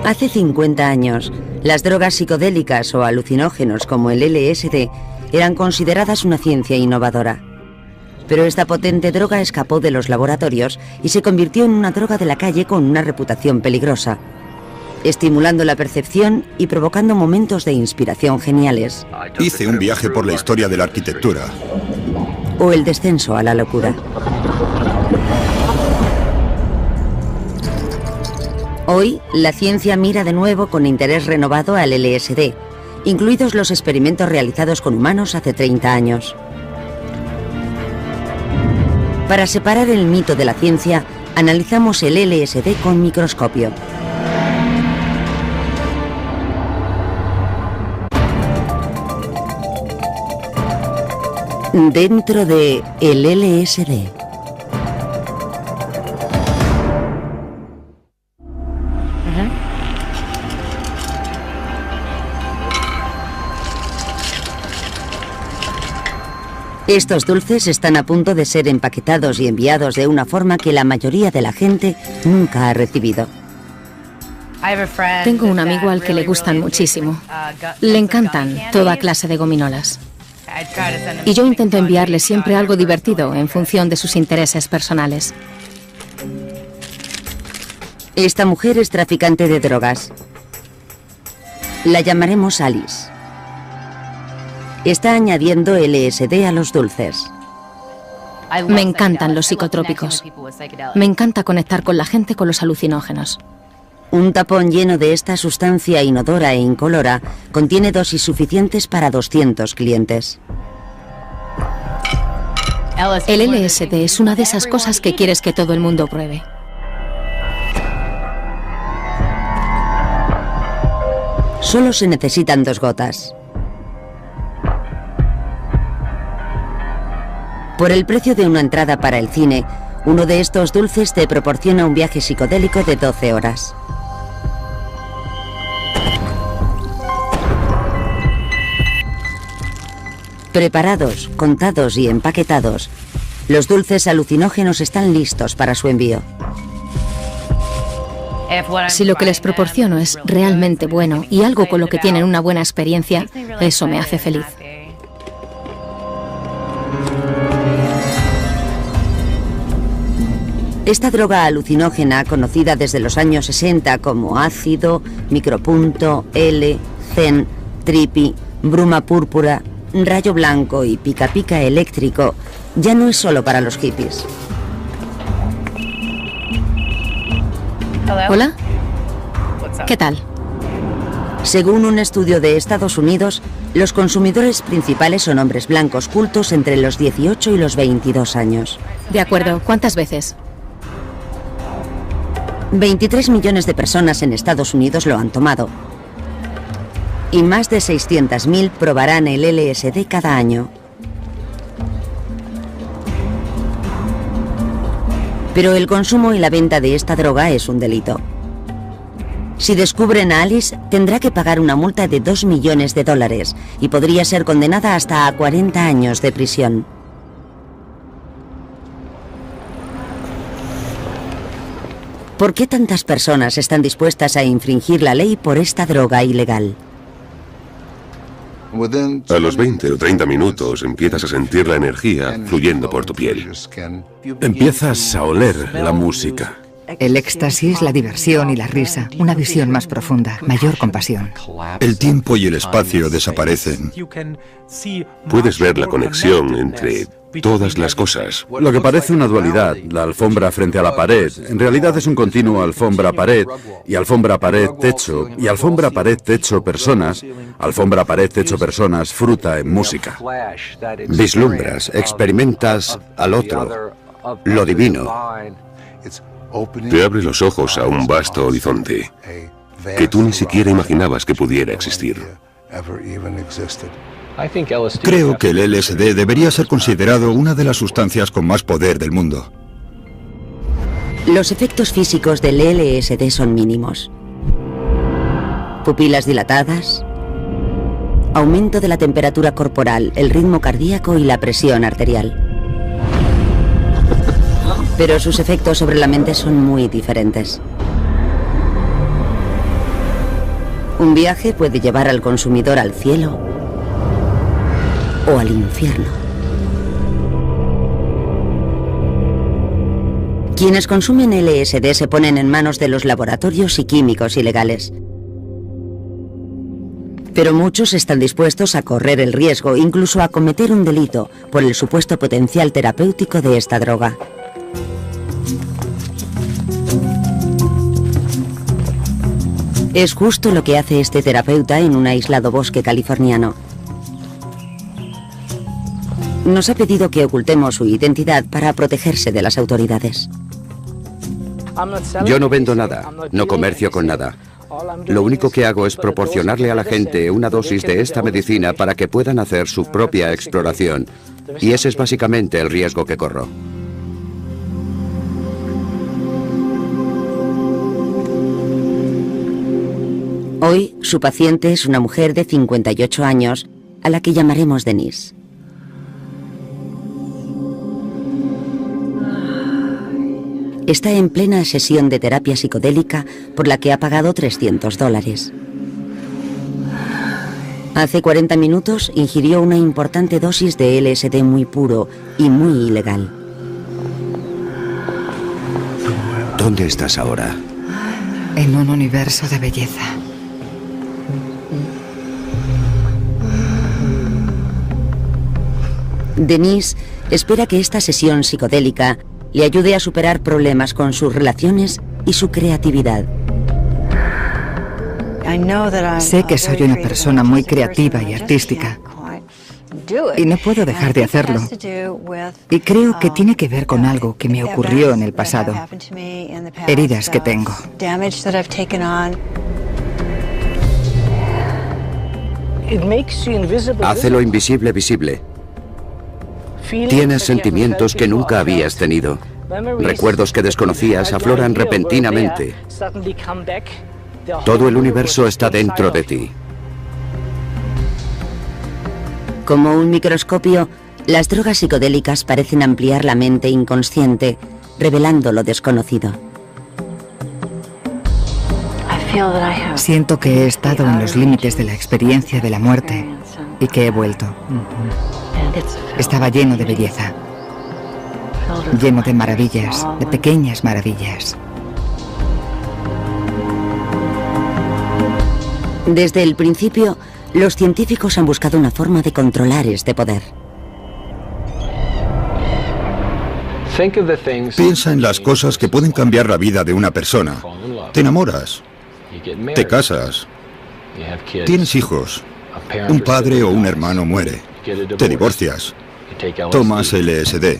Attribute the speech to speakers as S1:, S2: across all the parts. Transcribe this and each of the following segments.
S1: Hace 50 años, las drogas psicodélicas o alucinógenos como el LSD eran consideradas una ciencia innovadora. Pero esta potente droga escapó de los laboratorios y se convirtió en una droga de la calle con una reputación peligrosa, estimulando la percepción y provocando momentos de inspiración geniales.
S2: Hice un viaje por la historia de la arquitectura.
S1: O el descenso a la locura. Hoy, la ciencia mira de nuevo con interés renovado al LSD, incluidos los experimentos realizados con humanos hace 30 años. Para separar el mito de la ciencia, analizamos el LSD con microscopio. Dentro de el LSD. Estos dulces están a punto de ser empaquetados y enviados de una forma que la mayoría de la gente nunca ha recibido.
S3: Tengo un amigo al que le gustan muchísimo. Le encantan toda clase de gominolas. Y yo intento enviarle siempre algo divertido en función de sus intereses personales.
S1: Esta mujer es traficante de drogas. La llamaremos Alice. Está añadiendo LSD a los dulces.
S3: Me encantan los psicotrópicos. Me encanta conectar con la gente con los alucinógenos.
S1: Un tapón lleno de esta sustancia inodora e incolora contiene dosis suficientes para 200 clientes.
S3: El LSD es una de esas cosas que quieres que todo el mundo pruebe.
S1: Solo se necesitan 2 gotas. Por el precio de una entrada para el cine, uno de estos dulces te proporciona un viaje psicodélico de 12 horas. Preparados, contados y empaquetados, los dulces alucinógenos están listos para su envío.
S3: Si lo que les proporciono es realmente bueno y algo con lo que tienen una buena experiencia, eso me hace feliz.
S1: Esta droga alucinógena, conocida desde los años 60 como ácido, micropunto, L, zen, trippy, bruma púrpura, rayo blanco y pica pica eléctrico, ya no es solo para los hippies.
S3: ¿Hola? ¿Qué tal?
S1: Según un estudio de Estados Unidos, los consumidores principales son hombres blancos cultos entre los 18 y los 22 años.
S3: De acuerdo, ¿cuántas veces?
S1: 23 millones de personas en Estados Unidos lo han tomado. Y más de 600.000 probarán el LSD cada año. Pero el consumo y la venta de esta droga es un delito. Si descubren a Alice, tendrá que pagar una multa de $2 millones y podría ser condenada hasta a 40 años de prisión. ¿Por qué tantas personas están dispuestas a infringir la ley por esta droga ilegal?
S4: A los 20 o 30 minutos empiezas a sentir la energía fluyendo por tu piel.
S5: Empiezas a oler la música.
S6: El éxtasis, la diversión y la risa, una visión más profunda, mayor compasión.
S2: El tiempo y el espacio desaparecen.
S4: Puedes ver la conexión entre todas las cosas.
S5: Lo que parece una dualidad, la alfombra frente a la pared, en realidad es un continuo alfombra-pared, y alfombra-pared-techo, y alfombra-pared-techo personas, alfombra-pared-techo personas, fruta en música.
S2: Vislumbras, experimentas al otro, lo divino.
S4: Te abre los ojos a un vasto horizonte que tú ni siquiera imaginabas que pudiera existir.
S2: Creo que el LSD debería ser considerado una de las sustancias con más poder del mundo.
S1: Los efectos físicos del LSD son mínimos. Pupilas dilatadas, aumento de la temperatura corporal, el ritmo cardíaco y la presión arterial. Pero sus efectos sobre la mente son muy diferentes. Un viaje puede llevar al consumidor al cielo o al infierno. Quienes consumen LSD se ponen en manos de los laboratorios y químicos ilegales. Pero muchos están dispuestos a correr el riesgo, incluso a cometer un delito, por el supuesto potencial terapéutico de esta droga. Es justo lo que hace este terapeuta en un aislado bosque californiano. Nos ha pedido que ocultemos su identidad para protegerse de las autoridades.
S7: Yo no vendo nada, no comercio con nada. Lo único que hago es proporcionarle a la gente una dosis de esta medicina para que puedan hacer su propia exploración. Y ese es básicamente el riesgo que corro.
S1: Hoy, su paciente es una mujer de 58 años, a la que llamaremos Denise. Está en plena sesión de terapia psicodélica por la que ha pagado $300. Hace 40 minutos ingirió una importante dosis de LSD muy puro y muy ilegal.
S7: ¿Dónde estás ahora?
S6: En un universo de belleza.
S1: Denise espera que esta sesión psicodélica le ayude a superar problemas con sus relaciones y su creatividad.
S6: Sé que soy una persona muy creativa y artística y no puedo dejar de hacerlo. Y creo que tiene que ver con algo que me ocurrió en el pasado, heridas que tengo.
S7: Hace lo invisible visible. Tienes sentimientos que nunca habías tenido. Recuerdos que desconocías afloran repentinamente. Todo el universo está dentro de ti.
S1: Como un microscopio, las drogas psicodélicas parecen ampliar la mente inconsciente, revelando lo desconocido.
S6: Siento que he estado en los límites de la experiencia de la muerte y que he vuelto. Estaba lleno de belleza, lleno de maravillas, de pequeñas maravillas.
S1: Desde el principio, los científicos han buscado una forma de controlar este poder.
S2: Piensa en las cosas que pueden cambiar la vida de una persona. Te enamoras, te casas, tienes hijos, un padre o un hermano muere, te divorcias, tomas LSD.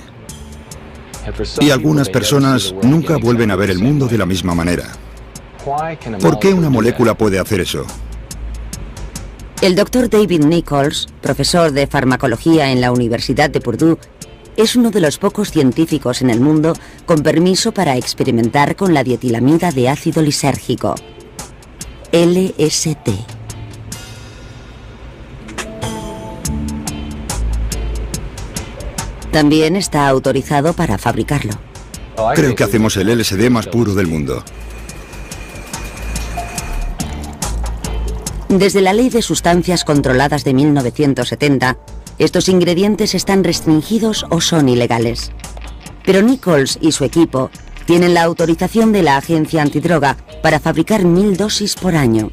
S2: Y algunas personas nunca vuelven a ver el mundo de la misma manera. ¿Por qué una molécula puede hacer eso?
S1: El doctor David Nichols, profesor de farmacología en la Universidad de Purdue, es uno de los pocos científicos en el mundo con permiso para experimentar con la dietilamida de ácido lisérgico, LSD. También está autorizado para fabricarlo.
S2: Creo que hacemos el LSD más puro del mundo.
S1: Desde la Ley de Sustancias Controladas de 1970, estos ingredientes están restringidos o son ilegales. Pero Nichols y su equipo tienen la autorización de la Agencia Antidroga para fabricar 1000 dosis por año.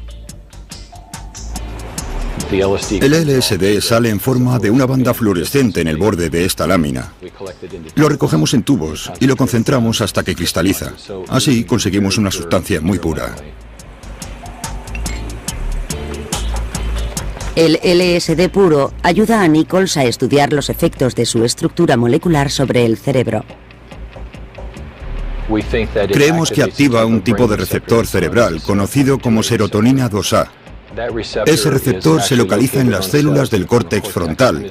S2: El LSD sale en forma de una banda fluorescente en el borde de esta lámina. Lo recogemos en tubos y lo concentramos hasta que cristaliza. Así conseguimos una sustancia muy pura.
S1: El LSD puro ayuda a Nichols a estudiar los efectos de su estructura molecular sobre el cerebro.
S2: Creemos que activa un tipo de receptor cerebral conocido como serotonina 2A. Ese receptor se localiza en las células del córtex frontal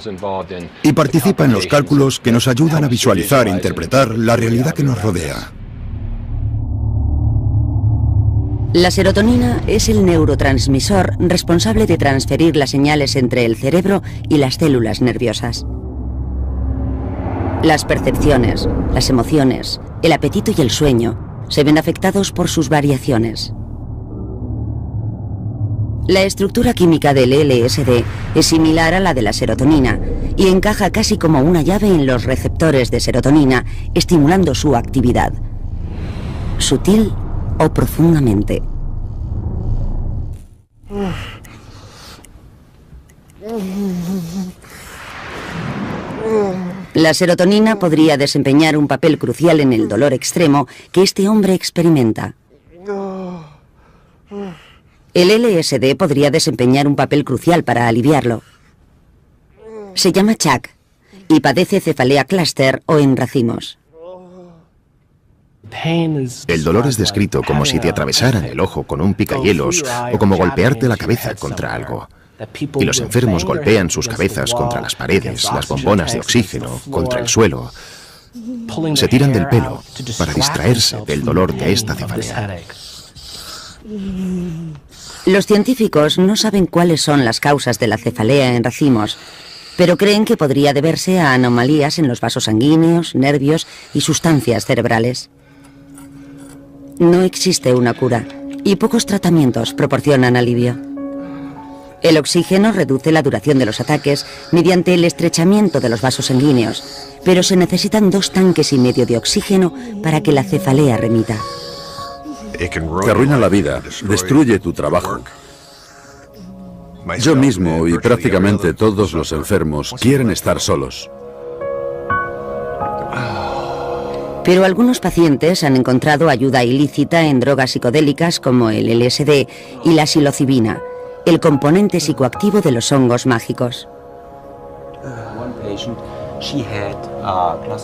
S2: y participa en los cálculos que nos ayudan a visualizar e interpretar la realidad que nos rodea.
S1: La serotonina es el neurotransmisor responsable de transferir las señales entre el cerebro y las células nerviosas. Las percepciones, las emociones, el apetito y el sueño se ven afectados por sus variaciones. La estructura química del LSD es similar a la de la serotonina y encaja casi como una llave en los receptores de serotonina, estimulando su actividad, sutil o profundamente. La serotonina podría desempeñar un papel crucial en el dolor extremo que este hombre experimenta. El LSD podría desempeñar un papel crucial para aliviarlo. Se llama Chuck y padece cefalea cluster o en racimos.
S8: El dolor es descrito como si te atravesaran el ojo con un picahielos o como golpearte la cabeza contra algo. Y los enfermos golpean sus cabezas contra las paredes, las bombonas de oxígeno, contra el suelo. Se tiran del pelo para distraerse del dolor de esta cefalea.
S1: Los científicos no saben cuáles son las causas de la cefalea en racimos, pero creen que podría deberse a anomalías en los vasos sanguíneos, nervios y sustancias cerebrales. No existe una cura y pocos tratamientos proporcionan alivio. El oxígeno reduce la duración de los ataques mediante el estrechamiento de los vasos sanguíneos, pero se necesitan 2,5 tanques de oxígeno para que la cefalea remita.
S5: Te arruina la vida, destruye tu trabajo. Yo mismo y prácticamente todos los enfermos quieren estar solos.
S1: Pero algunos pacientes han encontrado ayuda ilícita en drogas psicodélicas como el LSD y la psilocibina, el componente psicoactivo de los hongos mágicos.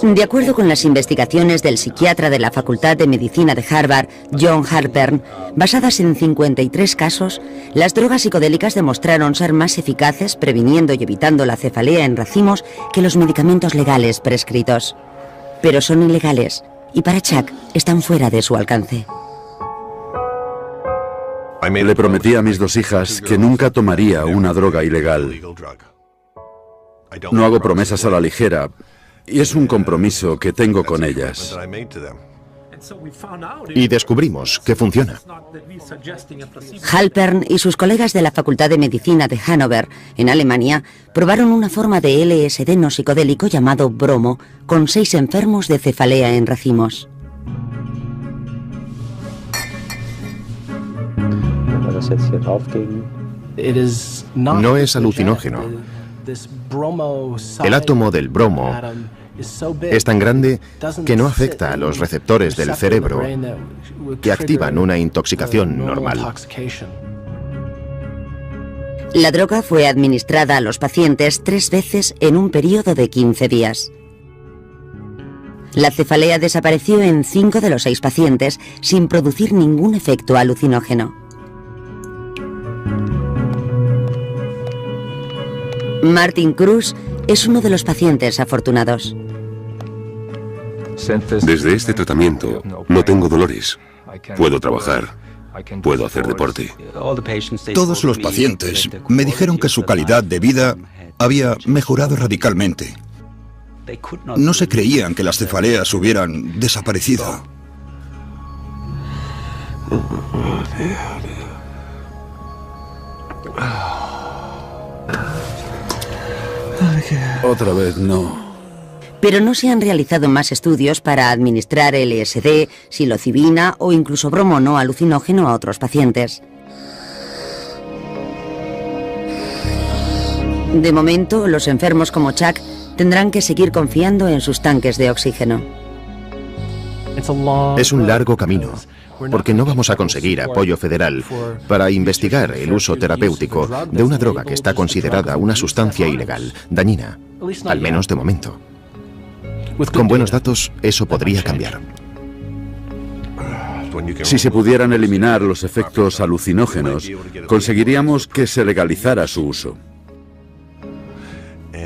S1: De acuerdo con las investigaciones del psiquiatra de la Facultad de Medicina de Harvard, John Halpern, basadas en 53 casos, las drogas psicodélicas demostraron ser más eficaces previniendo y evitando la cefalea en racimos que los medicamentos legales prescritos. Pero son ilegales y para Chuck están fuera de su alcance.
S5: Le prometí a mis 2 hijas que nunca tomaría una droga ilegal. No hago promesas a la ligera y es un compromiso que tengo con ellas.
S8: Y descubrimos que funciona.
S1: Halpern y sus colegas de la Facultad de Medicina de Hannover, en Alemania, probaron una forma de LSD no psicodélico llamado bromo con 6 enfermos de cefalea en racimos.
S8: No es alucinógeno. El átomo del bromo es tan grande que no afecta a los receptores del cerebro que activan una intoxicación normal.
S1: La droga fue administrada a los pacientes 3 veces en un periodo de 15 días. La cefalea desapareció en 5 de los 6 pacientes sin producir ningún efecto alucinógeno. Martin Cruz es uno de los pacientes afortunados.
S4: Desde este tratamiento no tengo dolores. Puedo trabajar. Puedo hacer deporte.
S2: Todos los pacientes me dijeron que su calidad de vida había mejorado radicalmente. No se creían que las cefaleas hubieran desaparecido.
S5: Otra vez no.
S1: Pero no se han realizado más estudios para administrar LSD, psilocibina o incluso bromo no alucinógeno a otros pacientes. De momento, los enfermos como Chuck tendrán que seguir confiando en sus tanques de oxígeno.
S8: Es un largo camino, porque no vamos a conseguir apoyo federal para investigar el uso terapéutico de una droga que está considerada una sustancia ilegal, dañina, al menos de momento. Con buenos datos, eso podría cambiar.
S5: Si se pudieran eliminar los efectos alucinógenos, conseguiríamos que se legalizara su uso.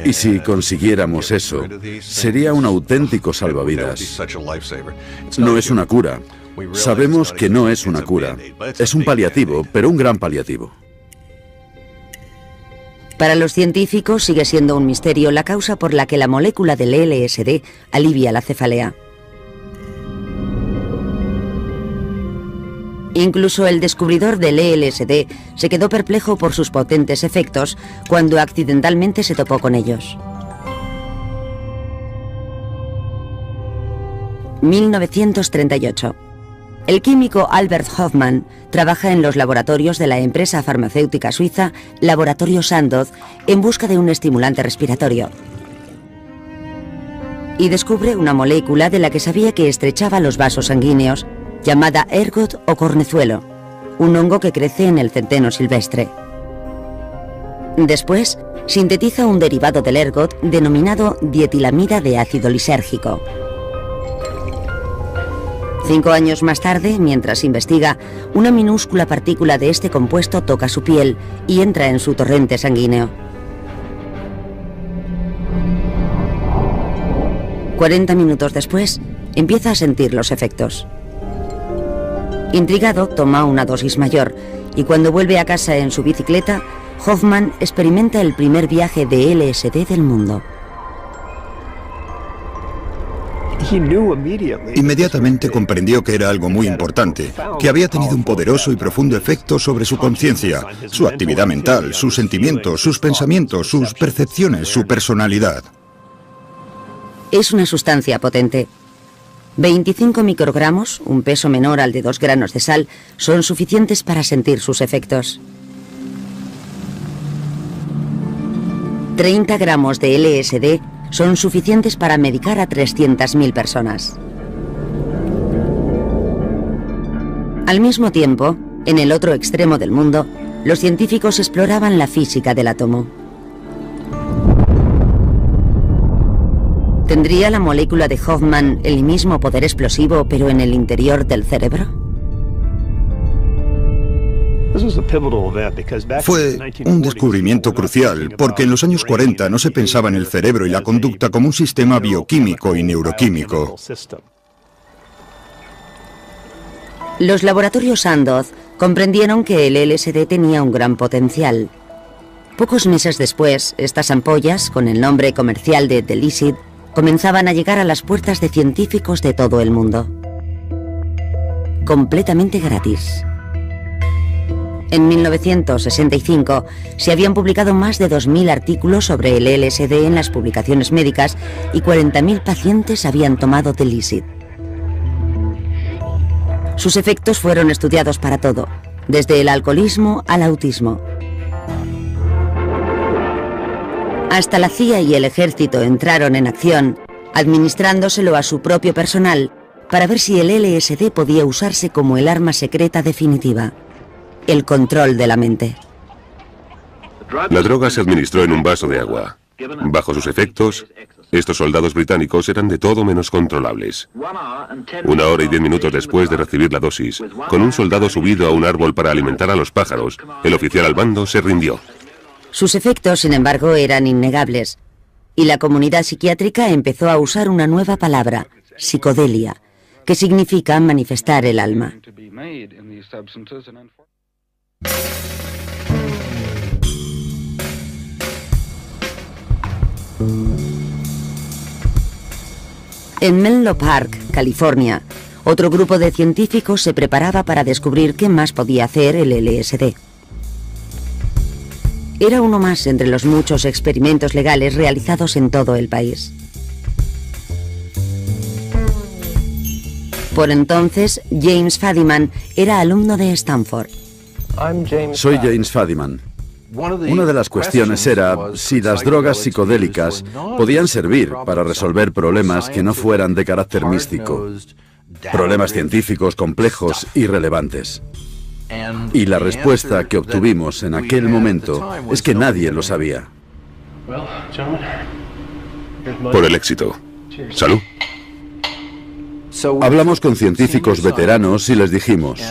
S5: Y si consiguiéramos eso, sería un auténtico salvavidas. No es una cura. Sabemos que no es una cura. Es un paliativo, pero un gran paliativo.
S1: Para los científicos sigue siendo un misterio la causa por la que la molécula del LSD alivia la cefalea. Incluso el descubridor del LSD se quedó perplejo por sus potentes efectos cuando accidentalmente se topó con ellos. 1938. El químico Albert Hofmann trabaja en los laboratorios de la empresa farmacéutica suiza Laboratorio Sandoz en busca de un estimulante respiratorio. Y descubre una molécula de la que sabía que estrechaba los vasos sanguíneos, llamada ergot o cornezuelo, un hongo que crece en el centeno silvestre. Después, sintetiza un derivado del ergot denominado dietilamida de ácido lisérgico. 5 años más tarde, mientras investiga, una minúscula partícula de este compuesto toca su piel y entra en su torrente sanguíneo. 40 minutos después, empieza a sentir los efectos. Intrigado, toma una dosis mayor y cuando vuelve a casa en su bicicleta, Hofmann experimenta el primer viaje de LSD del mundo.
S2: Inmediatamente comprendió que era algo muy importante, que había tenido un poderoso y profundo efecto sobre su conciencia, su actividad mental, sus sentimientos, sus pensamientos, sus percepciones, su personalidad.
S1: Es una sustancia potente. 25 microgramos, un peso menor al de 2 granos de sal, son suficientes para sentir sus efectos. 30 gramos de LSD son suficientes para medicar a 300.000 personas. Al mismo tiempo, en el otro extremo del mundo, los científicos exploraban la física del átomo. ¿Tendría la molécula de Hofmann el mismo poder explosivo, pero en el interior del cerebro?
S2: Fue un descubrimiento crucial, porque en los años 40 no se pensaba en el cerebro y la conducta como un sistema bioquímico y neuroquímico.
S1: Los laboratorios Sandoz comprendieron que el LSD tenía un gran potencial. Pocos meses después, estas ampollas, con el nombre comercial de Delicid, comenzaban a llegar a las puertas de científicos de todo el mundo. Completamente gratis. En 1965 se habían publicado más de 2.000 artículos sobre el LSD en las publicaciones médicas y 40.000 pacientes habían tomado Delicid. Sus efectos fueron estudiados para todo, desde el alcoholismo al autismo. Hasta la CIA y el ejército entraron en acción, administrándoselo a su propio personal para ver si el LSD podía usarse como el arma secreta definitiva. El control de la mente.
S4: La droga se administró en un vaso de agua. Bajo sus efectos, estos soldados británicos eran de todo menos controlables. 1 hora y 10 minutos después de recibir la dosis, con un soldado subido a un árbol para alimentar a los pájaros, el oficial al mando se rindió.
S1: Sus efectos, sin embargo, eran innegables, y la comunidad psiquiátrica empezó a usar una nueva palabra, psicodelia, que significa manifestar el alma. En Menlo Park, California, otro grupo de científicos se preparaba para descubrir qué más podía hacer el LSD. Era uno más entre los muchos experimentos legales realizados en todo el país. Por entonces, James Fadiman era alumno de Stanford.
S5: Soy James Fadiman. Una de las cuestiones era si las drogas psicodélicas podían servir para resolver problemas que no fueran de carácter místico, problemas científicos complejos y relevantes. Y la respuesta que obtuvimos en aquel momento es que nadie lo sabía.
S4: Por el éxito. Salud.
S5: Hablamos con científicos veteranos y les dijimos,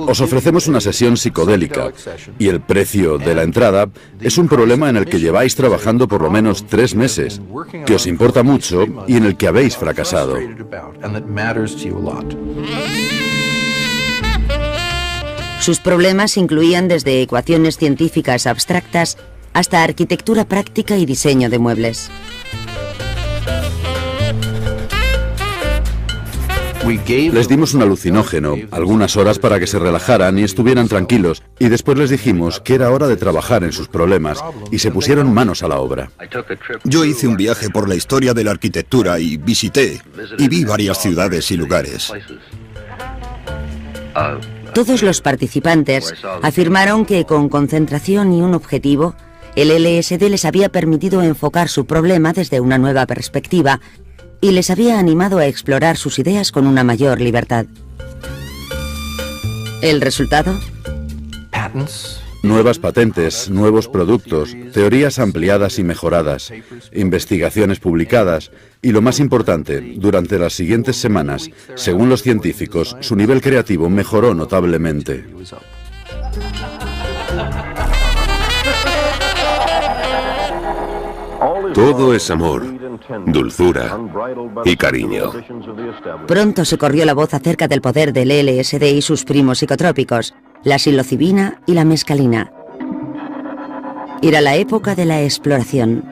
S5: os ofrecemos una sesión psicodélica y el precio de la entrada es un problema en el que lleváis trabajando por lo menos 3 meses, que os importa mucho y en el que habéis fracasado.
S1: Sus problemas incluían desde ecuaciones científicas abstractas hasta arquitectura práctica y diseño de muebles.
S5: Les dimos un alucinógeno, algunas horas para que se relajaran y estuvieran tranquilos, y después les dijimos que era hora de trabajar en sus problemas, y se pusieron manos a la obra.
S2: Yo hice un viaje por la historia de la arquitectura y visité y vi varias ciudades y lugares.
S1: Todos los participantes afirmaron que con concentración y un objetivo, el LSD les había permitido enfocar su problema desde una nueva perspectiva y les había animado a explorar sus ideas con una mayor libertad. ¿El resultado?
S5: Nuevas patentes, nuevos productos, teorías ampliadas y mejoradas, investigaciones publicadas y, lo más importante, durante las siguientes semanas, según los científicos, su nivel creativo mejoró notablemente.
S4: Todo es amor, dulzura y cariño.
S1: Pronto se corrió la voz acerca del poder del LSD y sus primos psicotrópicos, la psilocibina y la mescalina. Era la época de la exploración.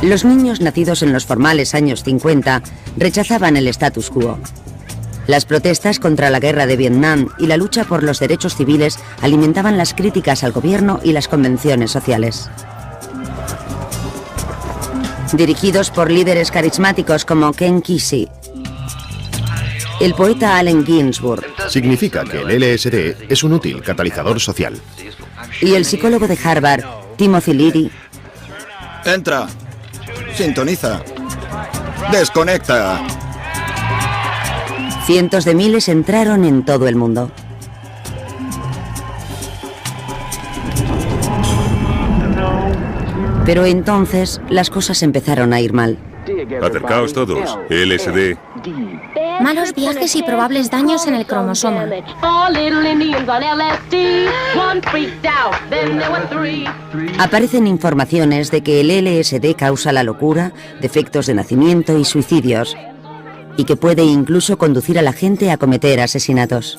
S1: Los niños nacidos en los formales años 50 rechazaban el status quo. Las protestas contra la guerra de Vietnam y la lucha por los derechos civiles alimentaban las críticas al gobierno y las convenciones sociales. Dirigidos por líderes carismáticos como Ken Kesey, el poeta Allen Ginsberg
S8: Significa que el LSD es un útil catalizador social.
S1: y el psicólogo de Harvard, Timothy Leary,
S2: Entra. Sintoniza. Desconecta.
S1: cientos de miles entraron en todo el mundo. Pero entonces las cosas empezaron a ir mal.
S4: Acercaos todos. LSD.
S9: Malos viajes y probables daños en el cromosoma.
S1: Aparecen informaciones de que el LSD causa la locura, defectos de nacimiento y suicidios, y que puede incluso conducir a la gente a cometer asesinatos.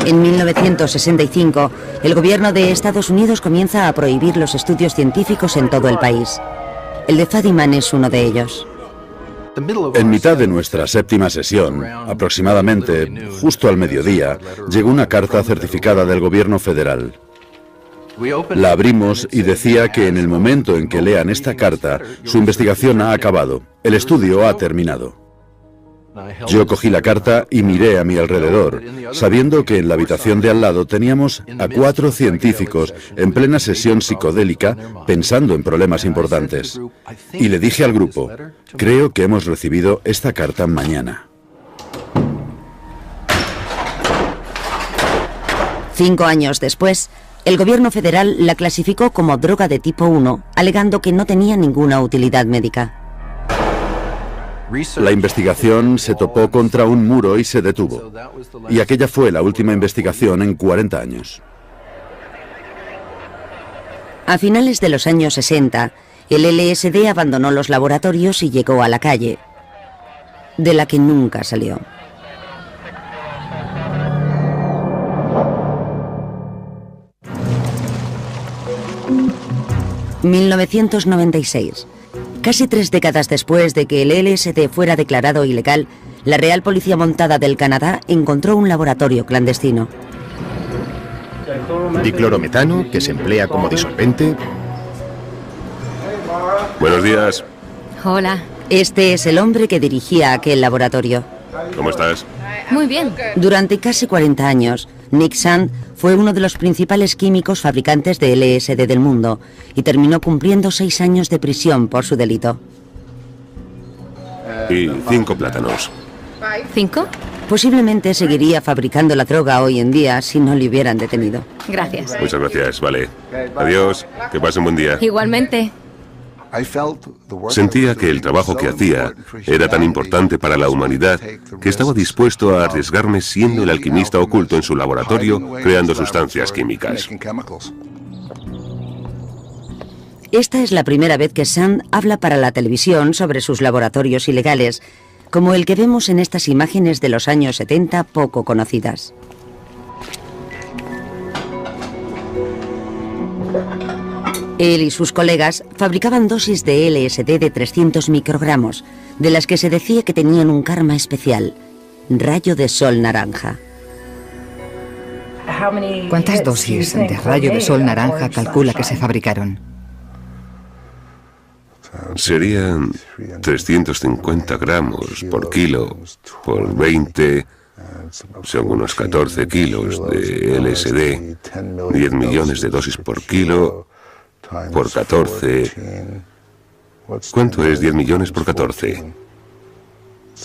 S1: En 1965, el gobierno de Estados Unidos comienza a prohibir los estudios científicos en todo el país. El de Fadiman es uno de ellos.
S5: En mitad de nuestra séptima sesión, aproximadamente justo al mediodía, llegó una carta certificada del gobierno federal. La abrimos y decía que en el momento en que lean esta carta, su investigación ha acabado. El estudio ha terminado. Yo cogí la carta y miré a mi alrededor, sabiendo que en la habitación de al lado teníamos a 4 científicos en plena sesión psicodélica pensando en problemas importantes. Y le dije al grupo, creo que hemos recibido esta carta mañana.
S1: 5 años después, el gobierno federal la clasificó como droga de tipo 1, alegando que no tenía ninguna utilidad médica.
S5: La investigación se topó contra un muro y se detuvo. Y aquella fue la última investigación en 40 años.
S1: A finales de los años 60, el LSD abandonó los laboratorios y llegó a la calle, de la que nunca salió. ...1996... Casi 3 décadas después de que el LSD fuera declarado ilegal, la Real Policía Montada del Canadá encontró un laboratorio clandestino.
S8: Diclorometano, que se emplea como disolvente.
S4: Buenos días.
S3: Hola.
S1: Este es el hombre que dirigía aquel laboratorio.
S4: ¿Cómo estás?
S3: Muy bien.
S1: Durante casi 40 años, Nick Sand fue uno de los principales químicos fabricantes de LSD del mundo y terminó cumpliendo 6 años de prisión por su delito.
S4: Y 5 plátanos.
S3: ¿5?
S1: Posiblemente seguiría fabricando la droga hoy en día si no le hubieran detenido.
S3: Gracias.
S4: Muchas gracias, vale. Adiós, que pasen buen día.
S3: Igualmente.
S4: Sentía que el trabajo que hacía era tan importante para la humanidad que estaba dispuesto a arriesgarme siendo el alquimista oculto en su laboratorio creando sustancias químicas.
S1: Esta es la primera vez que Sand habla para la televisión sobre sus laboratorios ilegales, como el que vemos en estas imágenes de los años 70 poco conocidas. Él y sus colegas fabricaban dosis de LSD de 300 microgramos, de las que se decía que tenían un karma especial, rayo de sol naranja.
S6: ¿Cuántas dosis de rayo de sol naranja calcula que se fabricaron?
S4: Serían 350 gramos por kilo, por 20, son unos 14 kilos de LSD, 10 millones de dosis por kilo, por 14. ¿Cuánto es 10 millones por 14?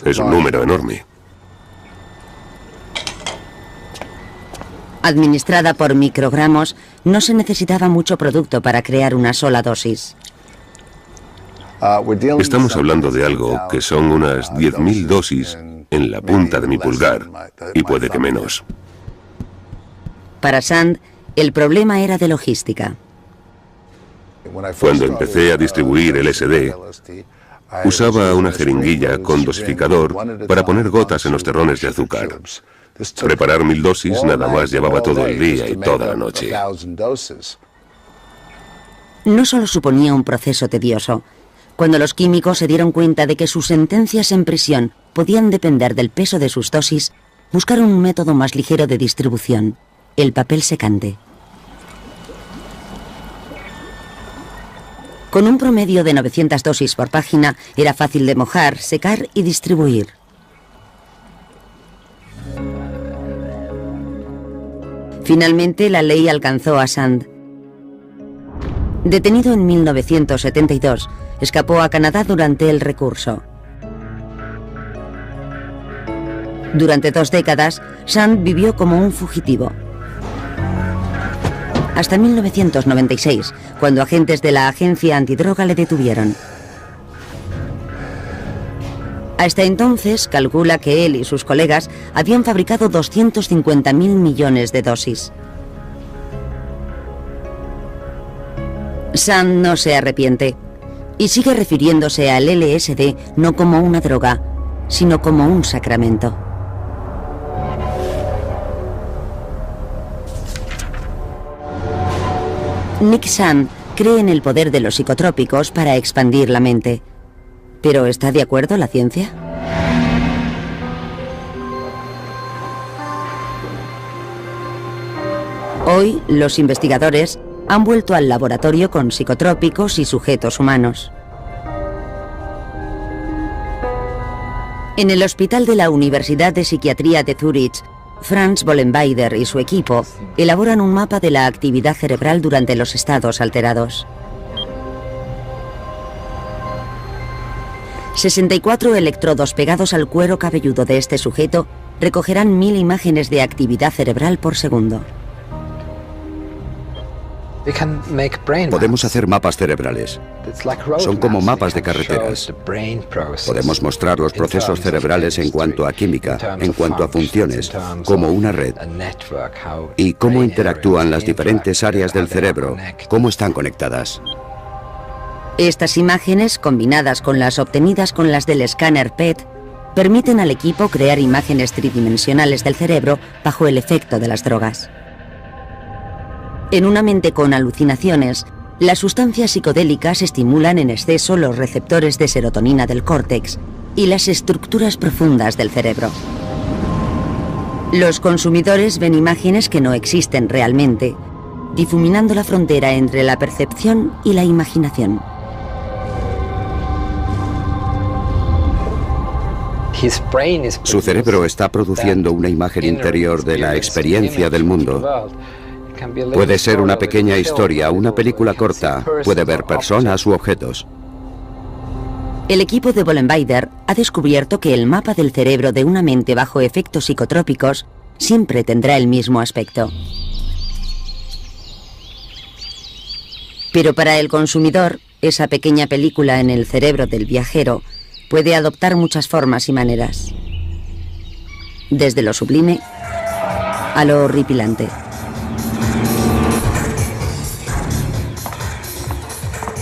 S4: Es un número enorme.
S1: Administrada por microgramos, no se necesitaba mucho producto para crear una sola dosis.
S4: Estamos hablando de algo que son unas 10.000 dosis en la punta de mi pulgar, y puede que menos.
S1: Para Sand, el problema era de logística.
S4: Cuando empecé a distribuir LSD, usaba una jeringuilla con dosificador para poner gotas en los terrones de azúcar. Preparar 1000 dosis nada más llevaba todo el día y toda la noche.
S1: No solo suponía un proceso tedioso. Cuando los químicos se dieron cuenta de que sus sentencias en prisión podían depender del peso de sus dosis, buscaron un método más ligero de distribución, el papel secante. Con un promedio de 900 dosis por página, era fácil de mojar, secar y distribuir. Finalmente, la ley alcanzó a Sand. Detenido en 1972, escapó a Canadá durante el recurso. Durante 2 décadas, Sand vivió como un fugitivo. Hasta 1996, cuando agentes de la agencia antidroga le detuvieron. Hasta entonces, calcula que él y sus colegas habían fabricado 250.000 millones de dosis. Sand no se arrepiente y sigue refiriéndose al LSD no como una droga, sino como un sacramento. Nick Sand cree en el poder de los psicotrópicos para expandir la mente. ¿Pero está de acuerdo la ciencia? Hoy, los investigadores han vuelto al laboratorio con psicotrópicos y sujetos humanos. En el hospital de la Universidad de Psiquiatría de Zúrich, Franz Bollenweider y su equipo elaboran un mapa de la actividad cerebral durante los estados alterados. 64 electrodos pegados al cuero cabelludo de este sujeto recogerán 1000 imágenes de actividad cerebral por segundo.
S7: Podemos hacer mapas cerebrales. Son como mapas de carreteras. Podemos mostrar los procesos cerebrales en cuanto a química, en cuanto a funciones, como una red. Y cómo interactúan las diferentes áreas del cerebro, cómo están conectadas.
S1: Estas imágenes, combinadas con las obtenidas con las del escáner PET, permiten al equipo crear imágenes tridimensionales del cerebro bajo el efecto de las drogas. En una mente con alucinaciones, las sustancias psicodélicas estimulan en exceso los receptores de serotonina del córtex y las estructuras profundas del cerebro. Los consumidores ven imágenes que no existen realmente, difuminando la frontera entre la percepción y la imaginación.
S7: Su cerebro está produciendo una imagen interior de la experiencia del mundo. Puede ser una pequeña historia, una película corta, puede ver personas u objetos.
S1: El equipo de Bollenweider ha descubierto que el mapa del cerebro de una mente bajo efectos psicotrópicos siempre tendrá el mismo aspecto. Pero para el consumidor, esa pequeña película en el cerebro del viajero puede adoptar muchas formas y maneras. Desde lo sublime a lo horripilante.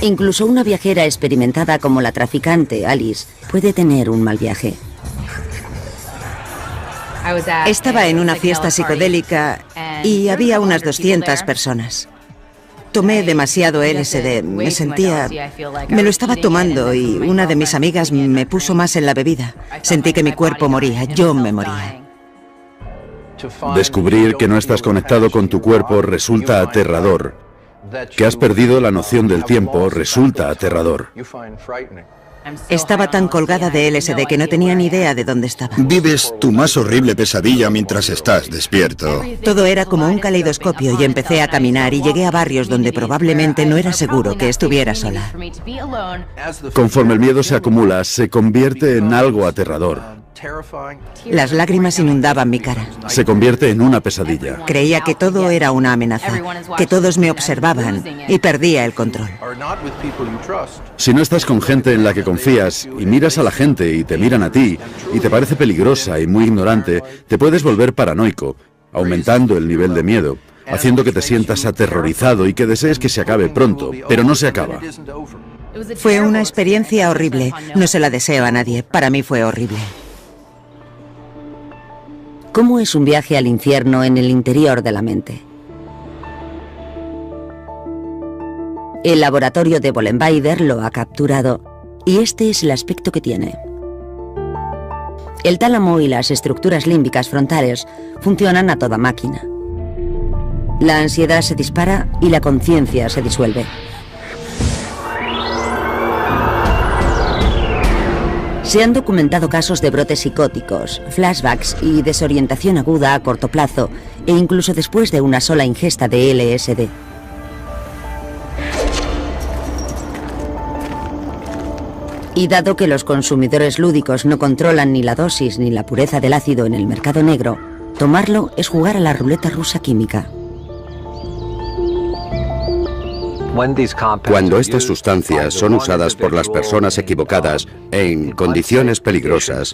S1: Incluso una viajera experimentada como la traficante Alice puede tener un mal viaje.
S10: Estaba en una fiesta psicodélica y había unas 200 personas. Tomé demasiado LSD, me sentía... Me lo estaba tomando y una de mis amigas me puso más en la bebida. Sentí que mi cuerpo moría, yo me moría.
S5: Descubrir que no estás conectado con tu cuerpo resulta aterrador. Que has perdido la noción del tiempo resulta aterrador.
S10: Estaba tan colgada de LSD que no tenía ni idea de dónde estaba.
S2: Vives tu más horrible pesadilla mientras estás despierto.
S10: Todo era como un caleidoscopio y empecé a caminar y llegué a barrios donde probablemente no era seguro que estuviera sola.
S5: Conforme el miedo se acumula, se convierte en algo aterrador.
S10: Las lágrimas inundaban mi cara.
S5: Se convierte en una pesadilla.
S10: Creía que todo era una amenaza, que todos me observaban y perdía el control.
S5: Si no estás con gente en la que confías y miras a la gente y te miran a ti y te parece peligrosa y muy ignorante, te puedes volver paranoico, aumentando el nivel de miedo, haciendo que te sientas aterrorizado y que desees que se acabe pronto, pero no se acaba.
S10: Fue una experiencia horrible. No se la deseo a nadie. Para mí fue horrible.
S1: ¿Cómo es un viaje al infierno en el interior de la mente? El laboratorio de Bollenweider lo ha capturado y este es el aspecto que tiene. El tálamo y las estructuras límbicas frontales funcionan a toda máquina. La ansiedad se dispara y la conciencia se disuelve. Se han documentado casos de brotes psicóticos, flashbacks y desorientación aguda a corto plazo e incluso después de una sola ingesta de LSD. Y dado que los consumidores lúdicos no controlan ni la dosis ni la pureza del ácido en el mercado negro, tomarlo es jugar a la ruleta rusa química.
S7: Cuando estas sustancias son usadas por las personas equivocadas en condiciones peligrosas,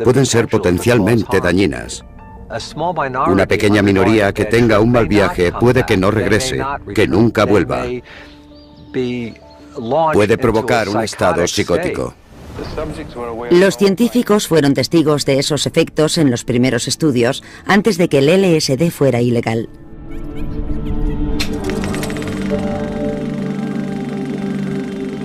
S7: pueden ser potencialmente dañinas. Una pequeña minoría que tenga un mal viaje puede que no regrese, que nunca vuelva. Puede provocar un estado psicótico.
S1: Los científicos fueron testigos de esos efectos en los primeros estudios antes de que el LSD fuera ilegal.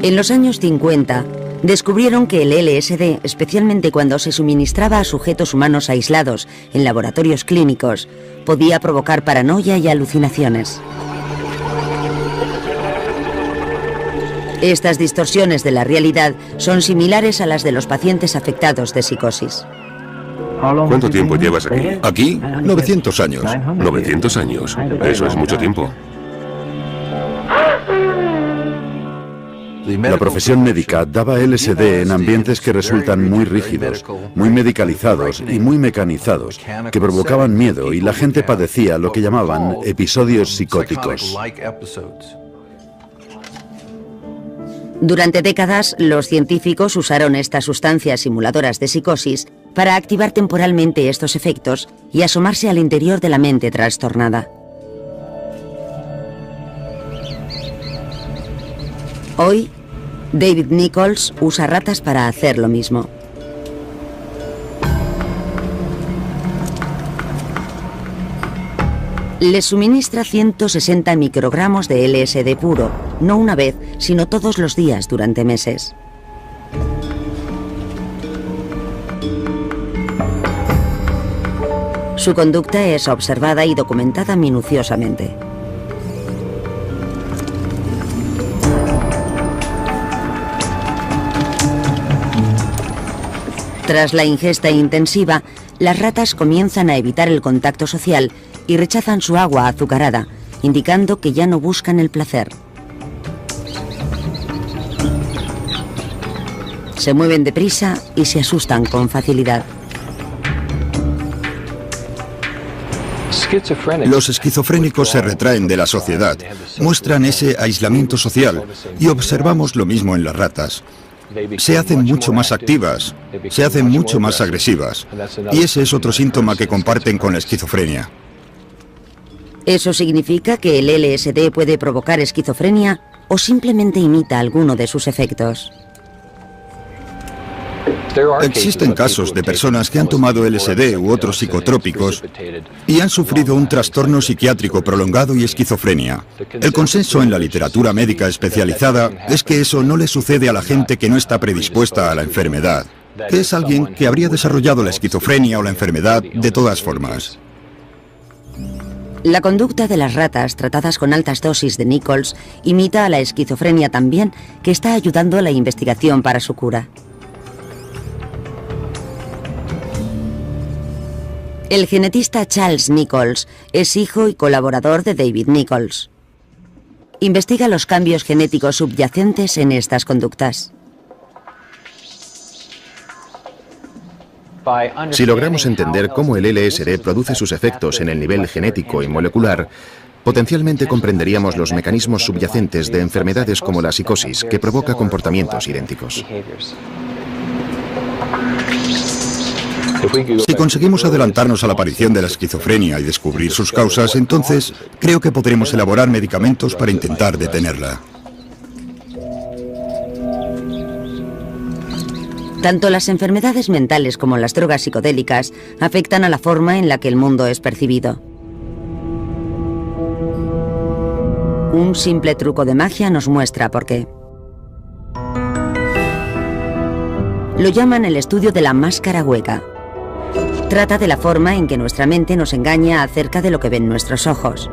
S1: En los años 50, descubrieron que el LSD, especialmente cuando se suministraba a sujetos humanos aislados en laboratorios clínicos, podía provocar paranoia y alucinaciones. Estas distorsiones de la realidad son similares a las de los pacientes afectados de psicosis.
S4: ¿Cuánto tiempo llevas aquí?
S2: Aquí, 900 años.
S4: 900 años. Eso es mucho tiempo.
S5: La profesión médica daba LSD en ambientes que resultan muy rígidos, muy medicalizados y muy mecanizados, que provocaban miedo y la gente padecía lo que llamaban episodios psicóticos.
S1: Durante décadas, los científicos usaron estas sustancias simuladoras de psicosis para activar temporalmente estos efectos y asomarse al interior de la mente trastornada. Hoy, David Nichols usa ratas para hacer lo mismo. Les suministra 160 microgramos de LSD puro, no una vez, sino todos los días durante meses. Su conducta es observada y documentada minuciosamente. Tras la ingesta intensiva, las ratas comienzan a evitar el contacto social y rechazan su agua azucarada, indicando que ya no buscan el placer. Se mueven deprisa y se asustan con facilidad.
S2: Los esquizofrénicos se retraen de la sociedad, muestran ese aislamiento social y observamos lo mismo en las ratas. Se hacen mucho más activas, se hacen mucho más agresivas, y ese es otro síntoma que comparten con la esquizofrenia.
S1: ¿Eso significa que el LSD puede provocar esquizofrenia o simplemente imita alguno de sus efectos?
S2: Existen casos de personas que han tomado LSD u otros psicotrópicos y han sufrido un trastorno psiquiátrico prolongado y esquizofrenia. El consenso en la literatura médica especializada es que eso no le sucede a la gente que no está predispuesta a la enfermedad, que es alguien que habría desarrollado la esquizofrenia o la enfermedad de todas formas.
S1: La conducta de las ratas tratadas con altas dosis de Nichols imita a la esquizofrenia tan bien que está ayudando a la investigación para su cura. El genetista Charles Nichols es hijo y colaborador de David Nichols. Investiga los cambios genéticos subyacentes en estas conductas.
S8: Si logramos entender cómo el LSD produce sus efectos en el nivel genético y molecular, potencialmente comprenderíamos los mecanismos subyacentes de enfermedades como la psicosis, que provoca comportamientos idénticos.
S2: Si conseguimos adelantarnos a la aparición de la esquizofrenia y descubrir sus causas, entonces creo que podremos elaborar medicamentos para intentar detenerla.
S1: Tanto las enfermedades mentales como las drogas psicodélicas afectan a la forma en la que el mundo es percibido. Un simple truco de magia nos muestra por qué. Lo llaman el estudio de la máscara hueca. Trata de la forma en que nuestra mente nos engaña acerca de lo que ven nuestros ojos.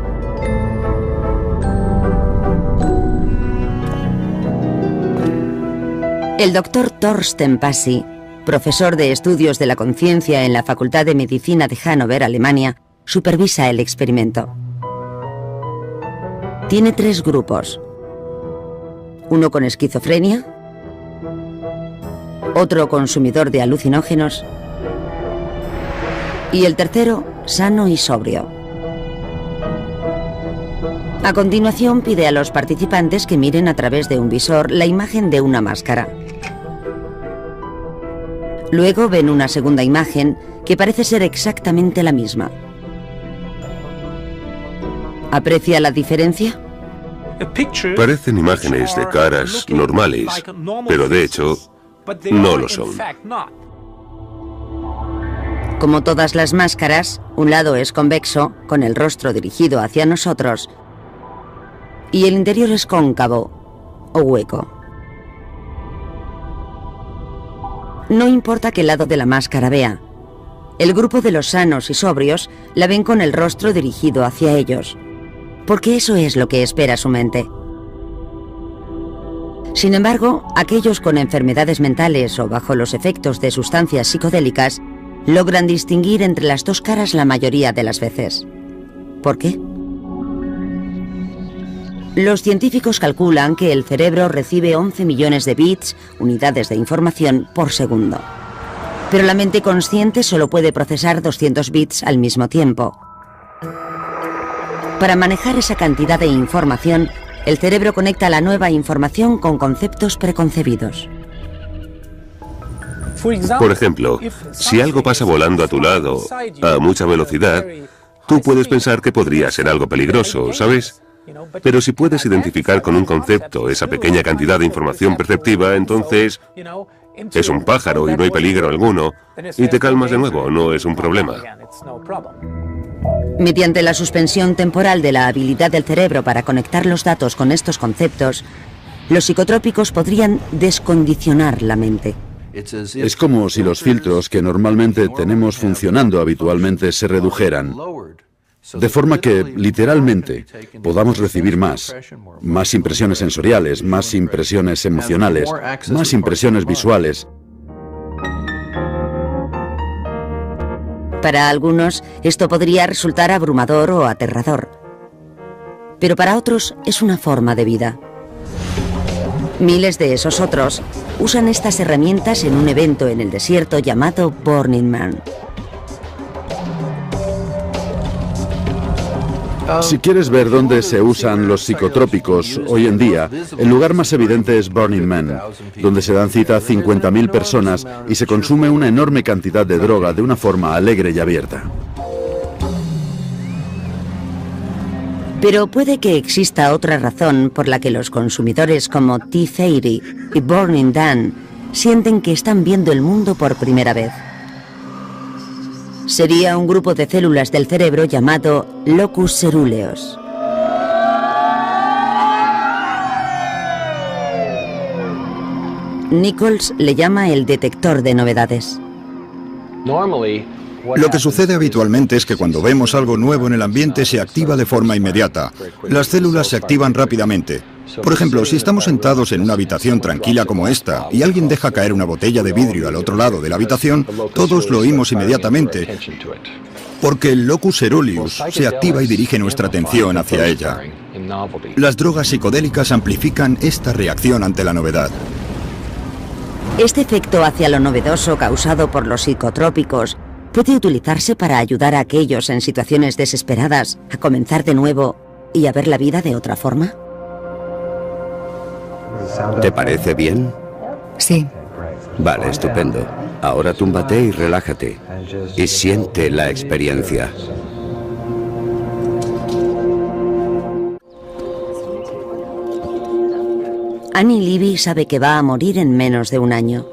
S1: El doctor Thorsten Passy, profesor de estudios de la conciencia en la Facultad de Medicina de Hannover, Alemania, supervisa el experimento. Tiene 3 grupos. Uno con esquizofrenia, otro consumidor de alucinógenos y el tercero sano y sobrio. A continuación pide a los participantes que miren a través de un visor la imagen de una máscara. Luego ven una segunda imagen que parece ser exactamente la misma. ¿Aprecia la diferencia?
S4: Parecen imágenes de caras normales, pero de hecho no lo son.
S1: Como todas las máscaras, un lado es convexo, con el rostro dirigido hacia nosotros, y el interior es cóncavo o hueco. No importa qué lado de la máscara vea. El grupo de los sanos y sobrios la ven con el rostro dirigido hacia ellos, porque eso es lo que espera su mente. Sin embargo, aquellos con enfermedades mentales o bajo los efectos de sustancias psicodélicas logran distinguir entre las dos caras la mayoría de las veces. ¿Por qué? Los científicos calculan que el cerebro recibe 11 millones de bits, unidades de información, por segundo. Pero la mente consciente solo puede procesar 200 bits al mismo tiempo. Para manejar esa cantidad de información, el cerebro conecta la nueva información con conceptos preconcebidos.
S4: Por ejemplo, si algo pasa volando a tu lado a mucha velocidad, tú puedes pensar que podría ser algo peligroso, ¿sabes? Pero si puedes identificar con un concepto esa pequeña cantidad de información perceptiva, entonces es un pájaro y no hay peligro alguno, y te calmas de nuevo, no es un problema.
S1: Mediante la suspensión temporal de la habilidad del cerebro para conectar los datos con estos conceptos, los psicotrópicos podrían descondicionar la mente.
S5: Es como si los filtros que normalmente tenemos funcionando habitualmente se redujeran, de forma que, literalmente, podamos recibir más impresiones sensoriales, más impresiones emocionales, más impresiones visuales.
S1: Para algunos, esto podría resultar abrumador o aterrador. Pero para otros es una forma de vida. Miles de esos otros usan estas herramientas en un evento en el desierto llamado Burning Man.
S5: Si quieres ver dónde se usan los psicotrópicos hoy en día, el lugar más evidente es Burning Man, donde se dan cita a 50.000 personas y se consume una enorme cantidad de droga de una forma alegre y abierta.
S1: Pero puede que exista otra razón por la que los consumidores como T-Theory y Burning Dan sienten que están viendo el mundo por primera vez. Sería un grupo de células del cerebro llamado locus coeruleus. Nichols le llama el detector de novedades.
S2: Lo que sucede habitualmente es que cuando vemos algo nuevo en el ambiente se activa de forma inmediata. Las células se activan rápidamente. Por ejemplo, si estamos sentados en una habitación tranquila como esta y alguien deja caer una botella de vidrio al otro lado de la habitación, todos lo oímos inmediatamente, porque el locus coeruleus se activa y dirige nuestra atención hacia ella. Las drogas psicodélicas amplifican esta reacción ante la novedad.
S1: Este efecto hacia lo novedoso causado por los psicotrópicos puede utilizarse para ayudar a aquellos en situaciones desesperadas a comenzar de nuevo y a ver la vida de otra forma.
S7: ¿Te parece bien?
S6: Sí.
S7: Vale, estupendo. Ahora túmbate y relájate. Y siente la experiencia.
S1: Annie Levy sabe que va a morir en menos de un año.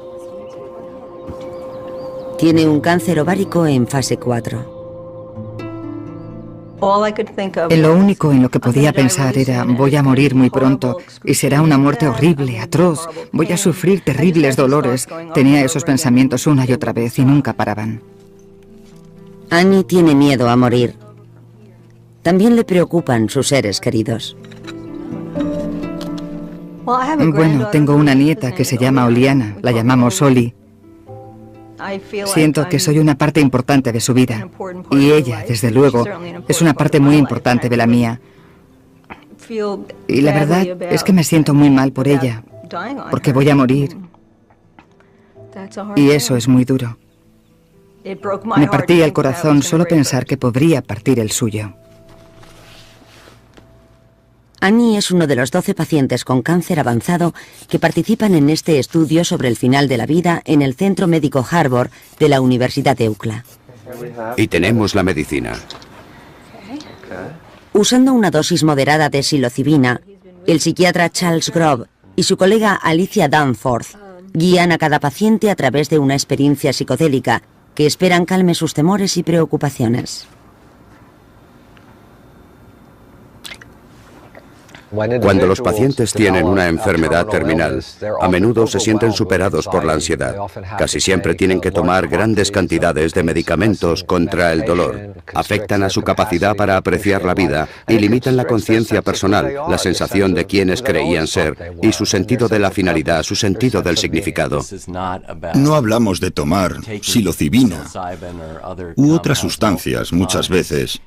S1: Tiene un cáncer ovárico en fase 4.
S6: Lo único en lo que podía pensar era: voy a morir muy pronto y será una muerte horrible, atroz, voy a sufrir terribles dolores. Tenía esos pensamientos una y otra vez y nunca paraban.
S1: Annie tiene miedo a morir. También le preocupan sus seres queridos.
S6: Bueno, tengo una nieta que se llama Oliana, la llamamos Oli. Siento que soy una parte importante de su vida. Y ella, desde luego, es una parte muy importante de la mía. Y la verdad es que me siento muy mal por ella, porque voy a morir. Y eso es muy duro. Me partía el corazón solo pensar que podría partir el suyo.
S1: Annie es uno de los 12 pacientes con cáncer avanzado que participan en este estudio sobre el final de la vida en el Centro Médico Harbor de la Universidad de UCLA.
S7: Y tenemos la medicina.
S1: Usando una dosis moderada de psilocibina, el psiquiatra Charles Grove y su colega Alicia Danforth guían a cada paciente a través de una experiencia psicodélica que esperan calme sus temores y preocupaciones.
S7: Cuando los pacientes tienen una enfermedad terminal, a menudo se sienten superados por la ansiedad. Casi siempre tienen que tomar grandes cantidades de medicamentos contra el dolor. Afectan a su capacidad para apreciar la vida y limitan la conciencia personal, la sensación de quienes creían ser y su sentido de la finalidad, su sentido del significado.
S2: No hablamos de tomar psilocibina u otras sustancias muchas veces.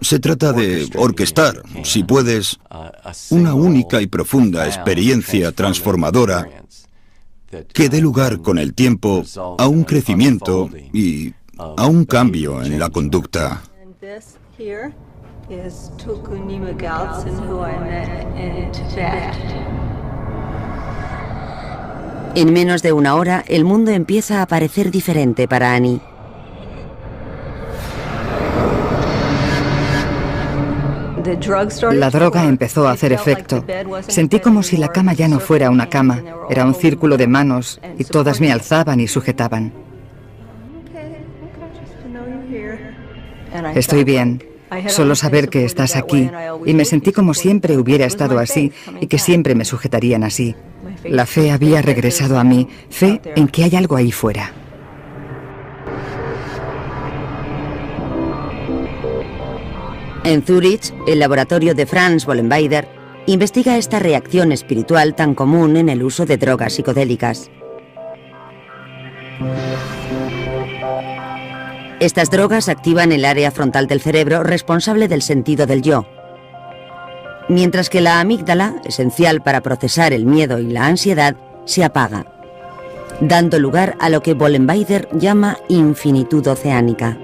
S2: Se trata de orquestar, si puedes, una única y profunda experiencia transformadora que dé lugar con el tiempo a un crecimiento y a un cambio en la conducta.
S1: En menos de una hora, el mundo empieza a parecer diferente para Annie.
S6: La droga empezó a hacer efecto. Sentí como si la cama ya no fuera una cama, era un círculo de manos y todas me alzaban y sujetaban. Estoy bien. Solo saber que estás aquí. Y me sentí como siempre hubiera estado así y que siempre me sujetarían así. La fe había regresado a mí, fe en que hay algo ahí fuera.
S1: En Zúrich, el laboratorio de Franz Wollenweider investiga esta reacción espiritual tan común en el uso de drogas psicodélicas. Estas drogas activan el área frontal del cerebro responsable del sentido del yo, mientras que la amígdala, esencial para procesar el miedo y la ansiedad, se apaga, dando lugar a lo que Wollenweider llama infinitud oceánica.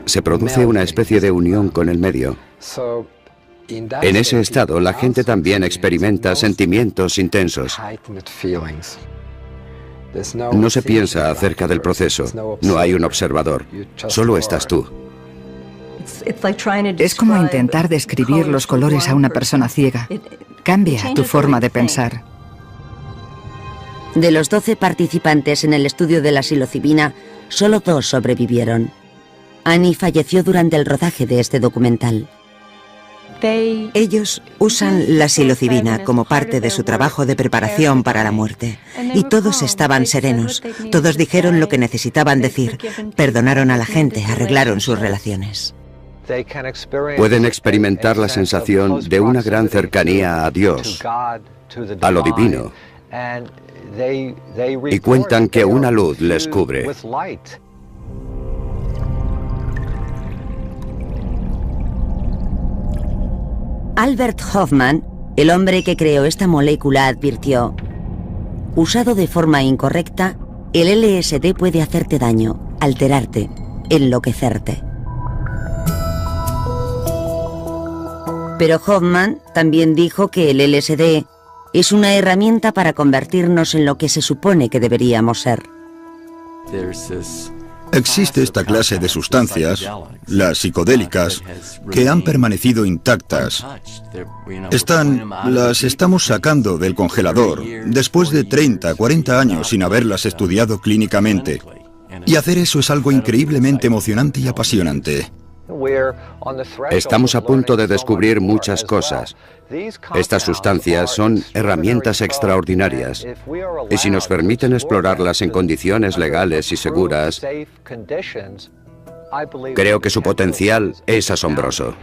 S7: Se produce una especie de unión con el medio. En ese estado, la gente también experimenta sentimientos intensos. No se piensa acerca del proceso, no hay un observador, solo estás tú.
S6: Es como intentar describir los colores a una persona ciega. Cambia tu forma de pensar.
S1: De los 12 participantes en el estudio de la psilocibina, solo 2 sobrevivieron. Annie falleció durante el rodaje de este documental.
S10: Ellos usan la psilocibina como parte de su trabajo de preparación para la muerte. Y todos estaban serenos. Todos dijeron lo que necesitaban decir. Perdonaron a la gente, arreglaron sus relaciones.
S7: Pueden experimentar la sensación de una gran cercanía a Dios, a lo divino, y cuentan que una luz les cubre.
S1: Albert Hofmann, el hombre que creó esta molécula, advirtió: usado de forma incorrecta, el LSD puede hacerte daño, alterarte, enloquecerte. Pero Hofmann también dijo que el LSD es una herramienta para convertirnos en lo que se supone que deberíamos ser.
S2: Existe esta clase de sustancias, las psicodélicas, que han permanecido intactas. Las estamos sacando del congelador después de 30, 40 años sin haberlas estudiado clínicamente. Y hacer eso es algo increíblemente emocionante y apasionante.
S7: Estamos a punto de descubrir muchas cosas. Estas sustancias son herramientas extraordinarias, y si nos permiten explorarlas en condiciones legales y seguras, creo que su potencial es asombroso.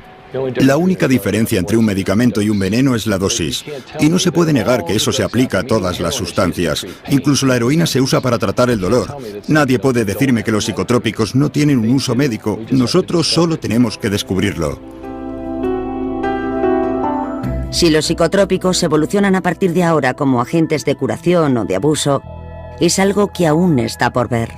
S2: La única diferencia entre un medicamento y un veneno es la dosis. Y no se puede negar que eso se aplica a todas las sustancias. Incluso la heroína se usa para tratar el dolor. Nadie puede decirme que los psicotrópicos no tienen un uso médico. Nosotros solo tenemos que descubrirlo.
S1: Si los psicotrópicos evolucionan a partir de ahora como agentes de curación o de abuso, es algo que aún está por ver.